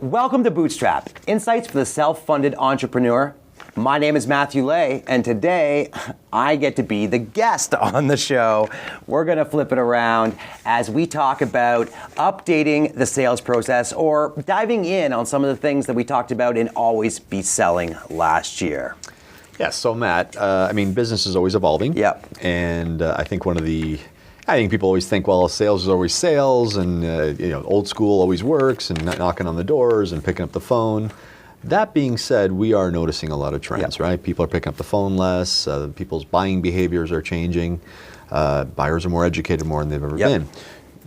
Welcome to Bootstrap, insights for the self-funded entrepreneur. My name is Matthew Ley, and today I get to be the guest on the show. We're going to flip it around as we talk about updating the sales process or diving in on some of the things that we talked about in Always Be Selling last year. Yeah, so Matt, business is always evolving. Yep. And I think people always think, well, sales is always sales, and old school always works, and knocking on the doors and picking up the phone. That being said, we are noticing a lot of trends, right? People are picking up the phone less. People's buying behaviors are changing. Buyers are more educated more than they've ever been.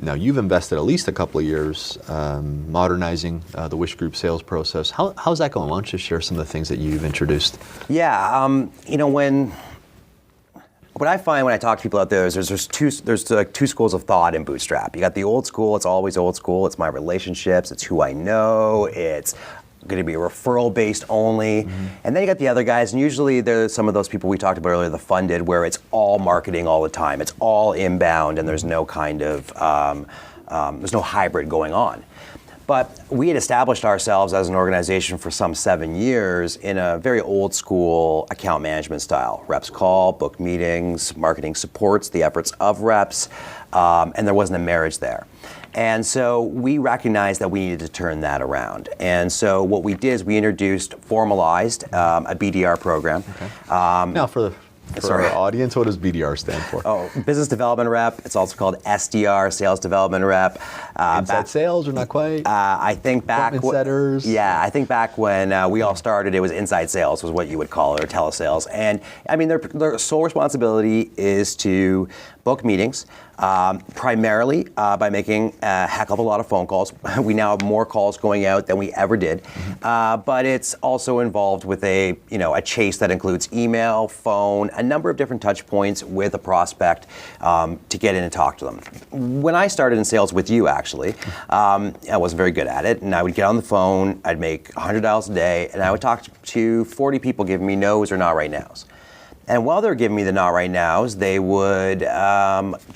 Now, you've invested at least a couple of years modernizing the Wish Group sales process. How's that going? Why don't you share some of the things that you've introduced? Yeah, what I find when I talk to people out there is there's two schools of thought in Bootstrap. You got the old school, it's always old school, it's my relationships, it's who I know, it's going to be referral based only. Mm-hmm. And then you got the other guys, and usually there's some of those people we talked about earlier, the funded, where it's all marketing all the time. It's all inbound, and there's no kind of, there's no hybrid going on. But we had established ourselves as an organization for some 7 years in a very old school account management style. Reps call, book meetings, marketing supports the efforts of reps, and there wasn't a marriage there. And so we recognized that we needed to turn that around. And so what we did is we formalized a BDR program. Okay. Now for our audience, what does BDR stand for? Oh, Business Development Rep. It's also called SDR, Sales Development Rep. Inside sales or not quite? I think back. Appointment setters. Yeah, I think back when we all started, it was inside sales was what you would call it, or telesales. And I mean, their sole responsibility is to book meetings, primarily by making a heck of a lot of phone calls. We now have more calls going out than we ever did, but it's also involved with a chase that includes email, phone, a number of different touch points with a prospect to get in and talk to them. When I started in sales with you, actually, I wasn't very good at it, and I would get on the phone, I'd make 100 dials a day, and I would talk to 40 people giving me no's or not right nows. And while they were giving me the not right nows, they would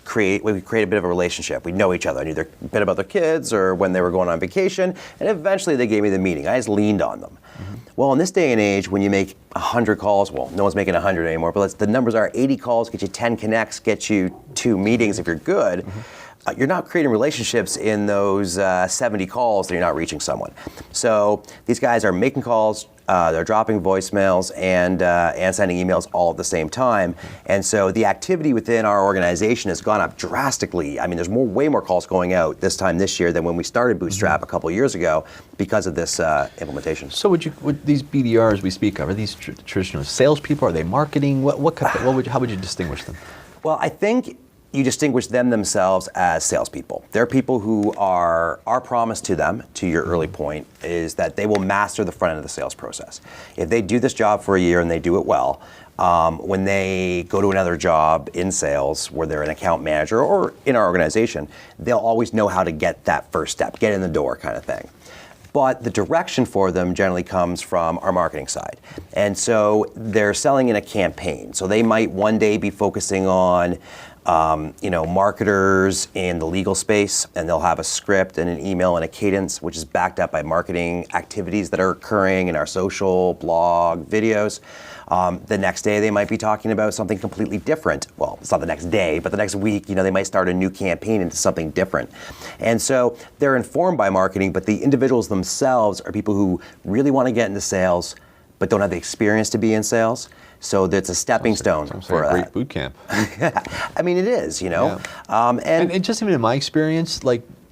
create a bit of a relationship. We'd know each other. I knew a bit about their kids or when they were going on vacation, and eventually they gave me the meeting. I just leaned on them. Mm-hmm. Well, in this day and age, when you make 100 calls, well, no one's making 100 anymore, but the numbers are 80 calls, get you 10 connects, get you 2 meetings if you're good. Mm-hmm. You're not creating relationships in those 70 calls that you're not reaching someone. So these guys are making calls, they're dropping voicemails and sending emails all at the same time. And so the activity within our organization has gone up drastically. I mean, there's way more calls going out this year than when we started Bootstrap a couple of years ago because of this implementation. So would these BDRs we speak of, are these traditional salespeople? Are they marketing? How would you distinguish them? Well, I think you distinguish them themselves as salespeople. They're people who our promise to them, to your early point, is that they will master the front end of the sales process. If they do this job for a year and they do it well, when they go to another job in sales where they're an account manager or in our organization, they'll always know how to get that first step, get in the door kind of thing. But the direction for them generally comes from our marketing side. And so they're selling in a campaign. So they might one day be focusing on marketers in the legal space, and they'll have a script and an email and a cadence, which is backed up by marketing activities that are occurring in our social, blog, videos. The next day, they might be talking about something completely different. Well, it's not the next day, but the next week, they might start a new campaign into something different. And so they're informed by marketing, but the individuals themselves are people who really want to get into sales, but don't have the experience to be in sales. So that's a stepping stone for a great boot camp. I mean, it is, Yeah. And just even in my experience,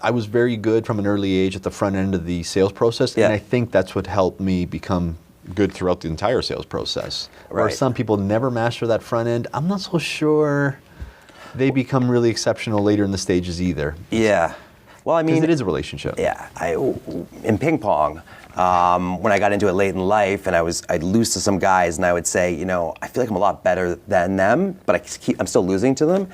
I was very good from an early age at the front end of the sales process, and I think that's what helped me become good throughout the entire sales process. Right. Where some people never master that front end, I'm not so sure they become really exceptional later in the stages either. Yeah. Well, I mean, it is a relationship. Yeah. In ping pong, when I got into it late in life, and I'd lose to some guys, and I would say, I feel like I'm a lot better than them, but I'm still losing to them.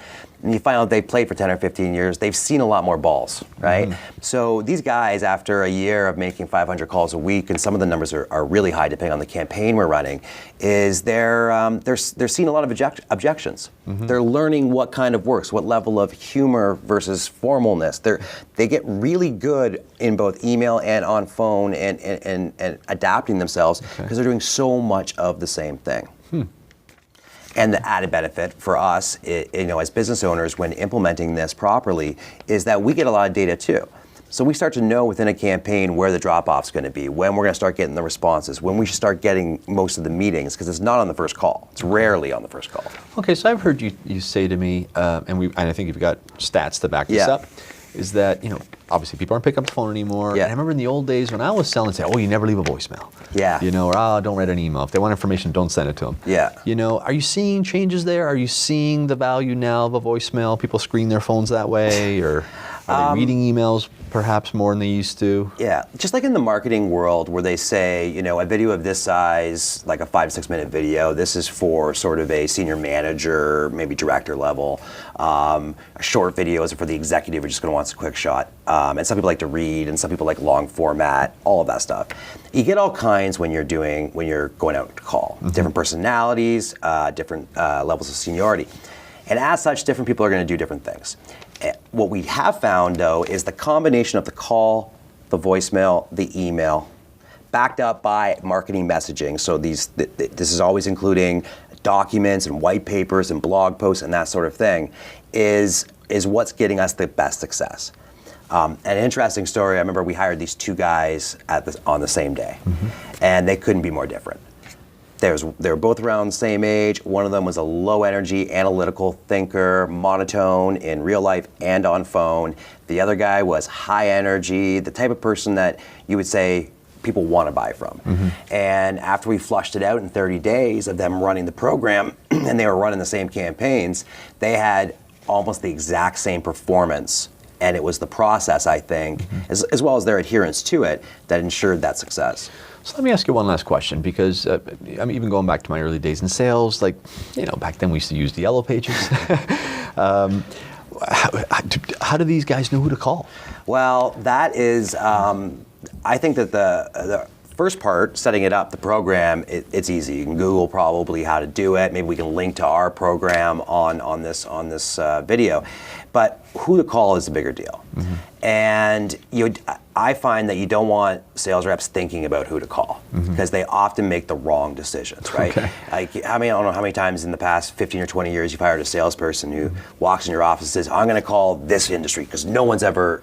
and you find out they've played for 10 or 15 years, they've seen a lot more balls, right? So these guys, after a year of making 500 calls a week, and some of the numbers are really high depending on the campaign we're running, is they're seeing a lot of objections. They're learning what kind of works, what level of humor versus formalness. They get really good in both email and on phone and adapting themselves because they're doing so much of the same thing. And the added benefit for us, as business owners, when implementing this properly, is that we get a lot of data too. So we start to know within a campaign where the drop-off's going to be, when we're going to start getting the responses, when we should start getting most of the meetings, because it's not on the first call. It's rarely on the first call. Okay, so I've heard you say to me, and I think you've got stats to back this up, is that, obviously people aren't picking up the phone anymore. Yeah. And I remember in the old days when I was selling, say, oh, you never leave a voicemail. Yeah. Or don't write an email. If they want information, don't send it to them. Yeah. Are you seeing changes there? Are you seeing the value now of a voicemail? People screen their phones that way, or are they reading emails perhaps more than they used to? Yeah, just like in the marketing world where they say, a video of this size, like a 5-6 minute video, this is for sort of a senior manager, maybe director level. A short video is for the executive who just going to wants a quick shot. And some people like to read, and some people like long format, all of that stuff. You get all kinds when you're going out to call. Different personalities, different levels of seniority. And as such, different people are going to do different things. What we have found, though, is the combination of the call, the voicemail, the email, backed up by marketing messaging. So this is always including documents and white papers and blog posts and that sort of thing, is what's getting us the best success. An interesting story, I remember we hired these two guys on the same day, and they couldn't be more different. They were both around the same age. One of them was a low energy, analytical thinker, monotone in real life and on phone. The other guy was high energy, the type of person that you would say people want to buy from. And after we flushed it out in 30 days of them running the program, and they were running the same campaigns, they had almost the exact same performance. And it was the process, I think, as well as their adherence to it, that ensured that success. So let me ask you one last question, because I'm even going back to my early days in sales. Back then we used to use the yellow pages. How do these guys know who to call? Well, that is, I think that the first part, setting it up, the program, it's easy. You can Google probably how to do it. Maybe we can link to our program on this video. But who to call is a bigger deal. And I find that you don't want sales reps thinking about who to call, because they often make the wrong decisions, right? I don't know how many times in the past 15 or 20 years you've hired a salesperson who walks in your office and says, I'm going to call this industry because no one's ever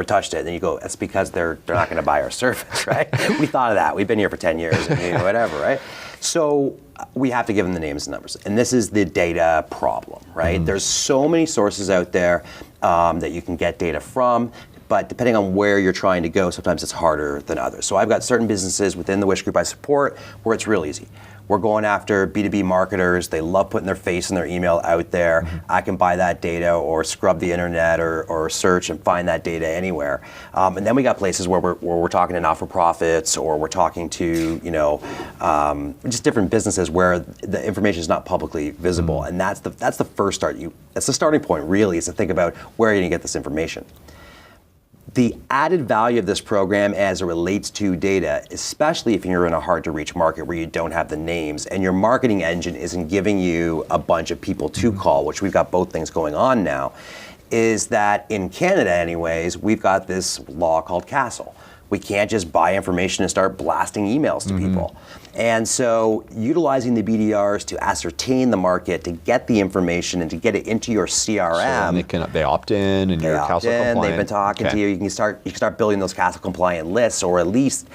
touched it. And then you go, that's because they're not going to buy our service, right? We thought of that. We've been here for 10 years and whatever, right? So we have to give them the names and numbers. And this is the data problem, right? There's so many sources out there that you can get data from, but depending on where you're trying to go, sometimes it's harder than others. So I've got certain businesses within the Wish Group I support where it's real easy. We're going after B2B marketers. They love putting their face and their email out there. I can buy that data or scrub the internet or search and find that data anywhere. And then we got places where we're talking to not-for-profits, or we're talking to just different businesses where the information is not publicly visible. And that's the first start. That's the starting point, really, is to think about where are you going to get this information. The added value of this program as it relates to data, especially if you're in a hard-to-reach market where you don't have the names and your marketing engine isn't giving you a bunch of people to call, which we've got both things going on now, is that in Canada anyways, we've got this law called Castle. We can't just buy information and start blasting emails to people. And so utilizing the BDRs to ascertain the market, to get the information and to get it into your CRM. So they opt in and you're Castle compliant. They've been talking to you. You can start building those Castle compliant lists, or at least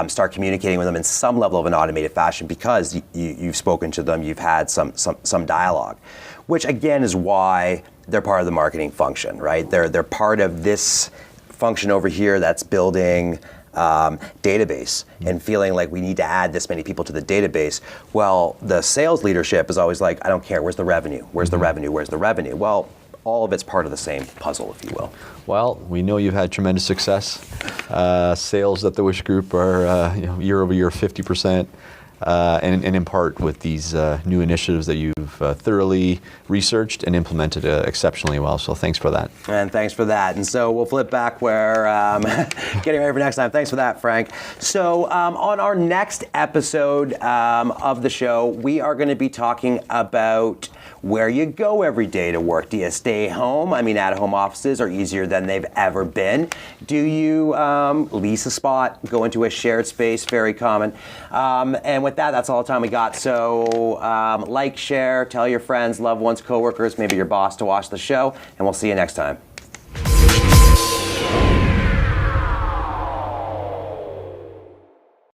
start communicating with them in some level of an automated fashion because you've spoken to them, you've had some dialogue, which again is why they're part of the marketing function, right? They're part of this function over here that's building database and feeling like we need to add this many people to the database. Well, the sales leadership is always like, I don't care, where's the revenue? Where's the revenue? Where's the revenue? Well, all of it's part of the same puzzle, if you will. Well, we know you've had tremendous success. Sales at the Wish Group are year over year 50%. and in part with these new initiatives that you've thoroughly researched and implemented exceptionally well. So thanks for that. And thanks for that. And so we'll flip back where getting ready for next time. Thanks for that, Frank. So on our next episode of the show, we are going to be talking about where you go every day to work. Do you stay home? I mean, at-home offices are easier than they've ever been. Do you lease a spot, go into a shared space? Very common. And with that, that's all the time we got. So like, share, tell your friends, loved ones, coworkers, maybe your boss to watch the show, and we'll see you next time.